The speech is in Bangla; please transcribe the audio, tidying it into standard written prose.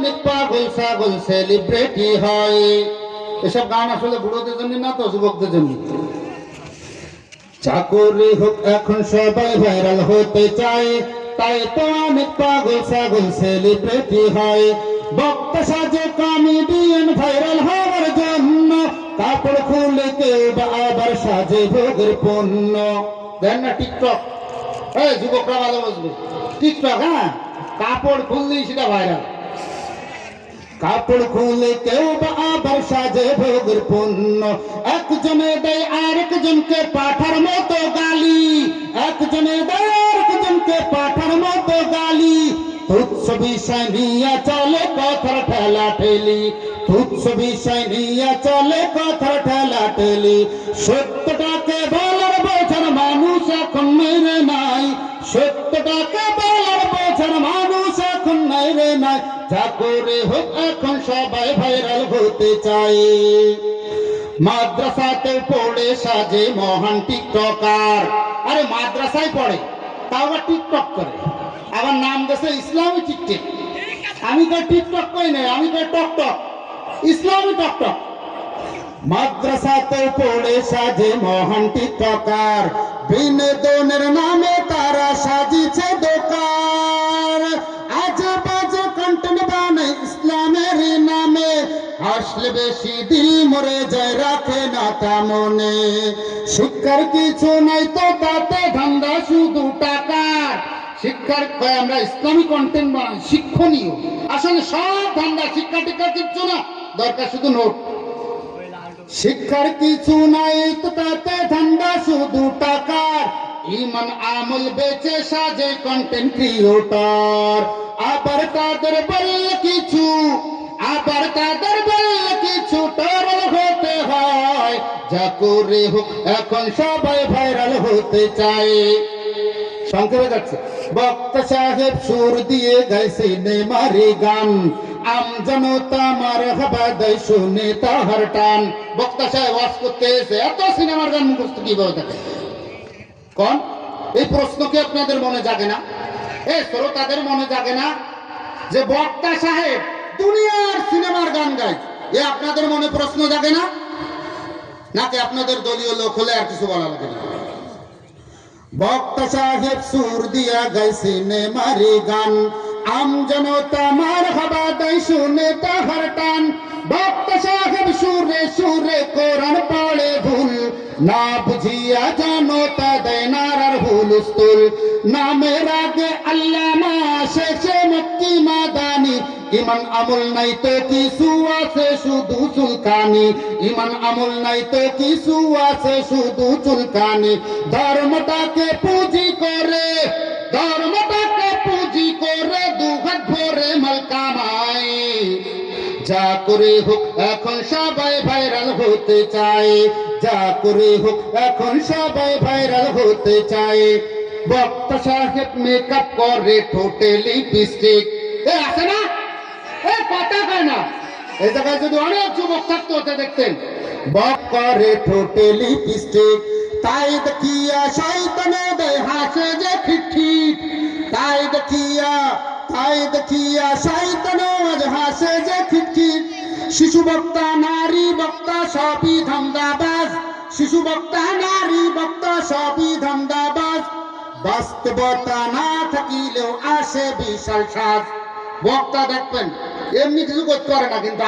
অনেক পাগল ছাগল সেলিব্রিটি হয়। এসব গান আসলে বুড়োদের জন্য না, তো যুবকদের জন্য। চাকরি হোক এখন সবাই ভাইরাল হতে চায়, তাই তো অনেক পাগল ছাগল সেলিব্রিটি হয়। বক্তা সাজে কমেডিয়ান ভাইরাল হওয়ার জন্য, কাপড় খুলে কেউ বা আবার সাজে ভোগের পণ্য। দেন না টিকটক, এই যুবকরা ভালো বুঝবে। টিকটক, হ্যাঁ, কাপড় খুললেই সেটা ভাইরাল। কাপড় খুলে কেউ বা আবার সাজে ভোগের পণ্য। একজনে দেয় আরেকজনকে পাঠার মতো গালি, একজনে দেয় আরেকজনকে পাঠার মতো গালি। তুচ্ছ বিষয় নিয়ে চলে কথার ঠেলা ঠেলি, তুচ্ছ বিষয় নিয়ে চলে কথার ঠেলা ঠেলি। সত্যটাকে বলার বোঝার মানুষ এখন মেরে নাই, সত্যটাকে বলার বোঝার মানুষ এখন মেরে নাই। যা করে হোক এখন সবাই ভাইরাল হতে চায়। মাদ্রাসাতে পড়ে সাজে মহান টিকটকার। আরে মাদ্রাসায় পড়ে, তাও আবার টিকটক করে, আবার নাম দেশে ইসলামী টিকটক। আমি তো টিকটক কই নাই, আমি তো টকটক, ইসলামী টকটক। মাদ্রাসাতে পড়ে সাজে মহান টিকটকার, বিনোদনের নামে তারা সাজিছে দোকান। আজে বাজে কন্টেন্ট বানায় ইসলামের নামে, আসলে বেশি দিল মরে যায়, রাখে না তা মনে। শিক্ষার কিছু নাই তো তাতে ধান্দা শুধু টাকার। শিক্ষার আমরা ইসলামী কন্টেন্ট বানাই, শিক্ষণীয়। আসলে সব ধান্দা, শিক্ষা টিক্ষা কিচ্ছু না, দরকার শুধু নোট। শিক্ষার কিছু নাই তো তাতে ধান্দা শুধু টাকার। ইমান আমল বেচে সাজে কন্টেন্ট ক্রিয়েটর। আবার তাদের বললে কিছু, আবার তাদের বললে কিছু টরল হতে হয়। যা করে হোক এখন সবাই ভাইরাল হতে চায়। সংক্ষেপে যাচ্ছে, বক্তা সাহেব সুর দিয়ে গায় সিনেমারি গান, আম জনতা মারহাবা দেয় শুনে তাহার টান। বক্তা সাহেব ওয়াজ করতে এসে এত সিনেমার গান মুখস্থ কিভাবে থাকে কোন? এই প্রশ্ন কি আপনাদের মনে জাগে না? এই শ্রোতাদের মনে জাগে না যে বক্তা সাহেব দুনিয়ার সিনেমার গান গায়? এ আপনাদের মনে প্রশ্ন জাগে না? নাকি আপনাদের দলীয় লোক হলে আর কিছু বলা লাগে না? বক্তা সাহেব সুর দিয়া গায় সিনেমারি গান, আম জনতা মারহাবা দেয় শুনে তাহার টান। বক্তা সাহেব সুরে সুরে কোরআন পড়ে ভুল, না বুঝিয়া জনতা দেয় নারার হুলস্থুল। নামের আগে আল্লামা শেষে মক্কি মাদানি, ইমান আমল নাই তো কিছু আছে শুধু চুলকানি, ইমান আমল নাই তো কিছু আছে শুধু চুলকানি। ধর্মটাকে পুঁজি করে, ধর্মটাকে পুঁজি করে দুহাত ভরে মাল কামায়। যা করে হোক এখন সবাই ভাইরাল হতে চায়, যা করে হোক এখন সবাই ভাইরাল হতে চায়। বক্তা সাহেব মেকআপ করে ঠোঁটে লিপস্টিক, এ আছে না? এ কথা কয় না। এই জায়গায় যদি অনেক যুবক থাকতো ওতে দেখতেন। বক করে ঠোঁটে লিপস্টিক, তাই দেখিয়া শয়তানে দেয় হাসে যে খিটখিট। তাই দেখিয়া শয়তানে আজ হাসে যে খিটখিট। শিশু বক্তা নারী বক্তা সবই ধান্দাবাজ, শিশু বক্তা নারী বক্তা সবই ধান্দাবাজ। বাস্তবতা না থাকিলেও আসে বিশাল সাজ। বক্তা দেখবেন এমনি কিছু করতে পারে না, কিন্তু